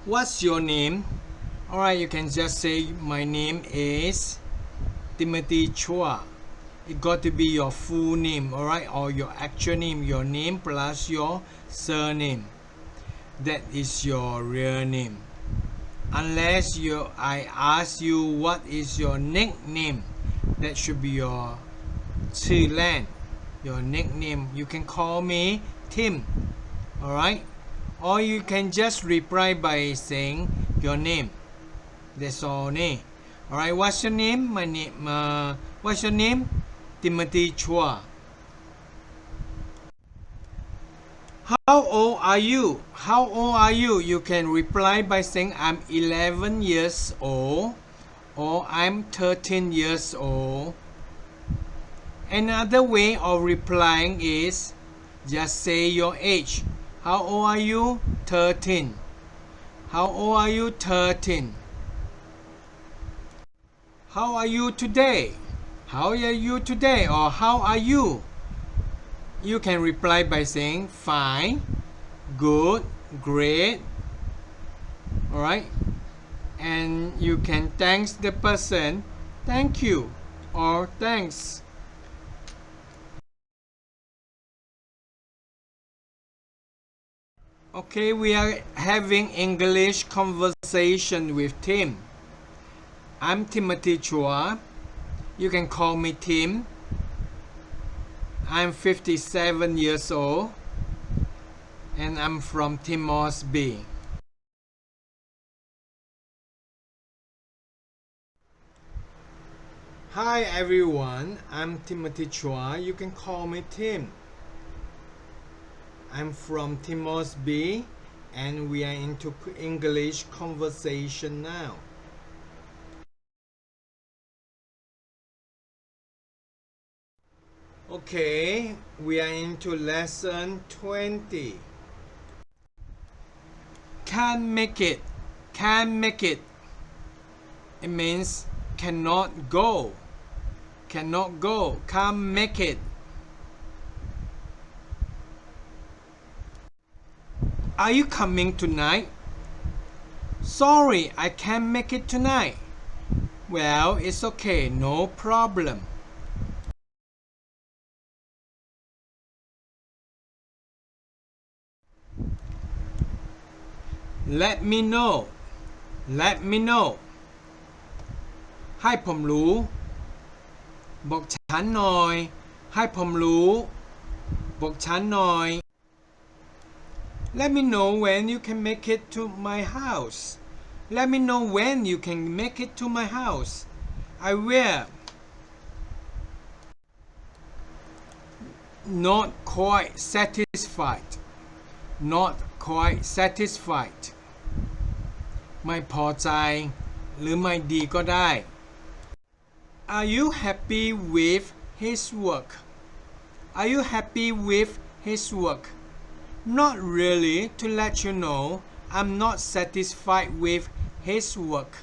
What's your name? Alright, you can just say my name is Timothy Chua. It got to be your full name, alright, or your actual name, your name plus your surname. That is your real name. Unless I ask you what is your nickname, that should be your ชื่อเล่น your nickname. You can call me Tim, alright, or you can just reply by saying your name. That's all. Alright, what's your name? My name. What's your name? Timothy Chua. How old are you? How old are you? You can reply by saying I'm 11 years old or I'm 13 years old. Another way of replying is just say your age. How old are you? 13. How old are you? 13. How are you today? How are you today? Or how are you? You can reply by saying fine, good, great. Alright? And you can thank the person, thank you, or thanks. Okay, we are having English conversation with Tim. I'm Timothy Chua. You can call me Tim. I'm 57 years old and I'm from Timors Bay. Hi everyone, I'm Timothy Chua. You can call me Tim. I'm from Timors Bay and we are into English conversation now. Okay, we are into lesson 20. Can't make it. Can't make it. It means cannot go. Cannot go. Can't make it. Are you coming tonight? Sorry, I can't make it tonight. Well, it's okay, no problem. Let me know. Let me know. ให้ผมรู้ บอกฉันหน่อย ให้ผมรู้ บอกฉันหน่อย Let me know when you can make it to my house. Let me know when you can make it to my house. I will. Not quite satisfied. Not quite satisfied. ไม่พอใจ หรือไม่ดีก็ได้ Are you happy with his work? Are you happy with his work? Not really. To let you know, I'm not satisfied with his work.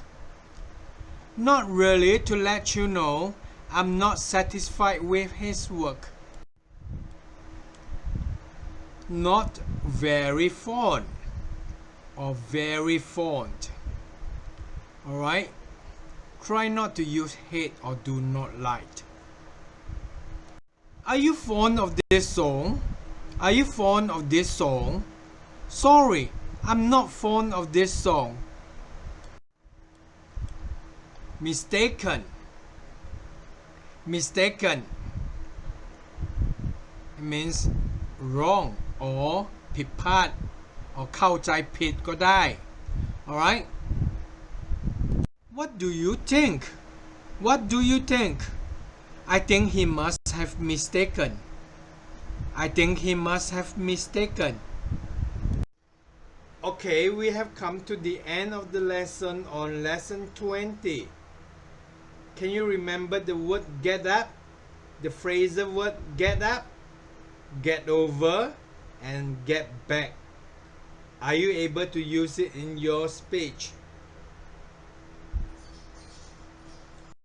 Not really. To let you know, I'm not satisfied with his work. Not very fond or very fond. Alright? Try not to use hate or do not like. Are you fond of this song? Are you fond of this song? Sorry, I'm not fond of this song. Mistaken. Mistaken. It means wrong or ผิดพลาด or เข้าใจผิดก็ได้ Alright? What do you think? What do you think? I think he must have mistaken. I think he must have mistaken. Okay, we have come to the end of the lesson on lesson 20. Can you remember the word get up? The phrasal word get up, get over, and get back. Are you able to use it in your speech?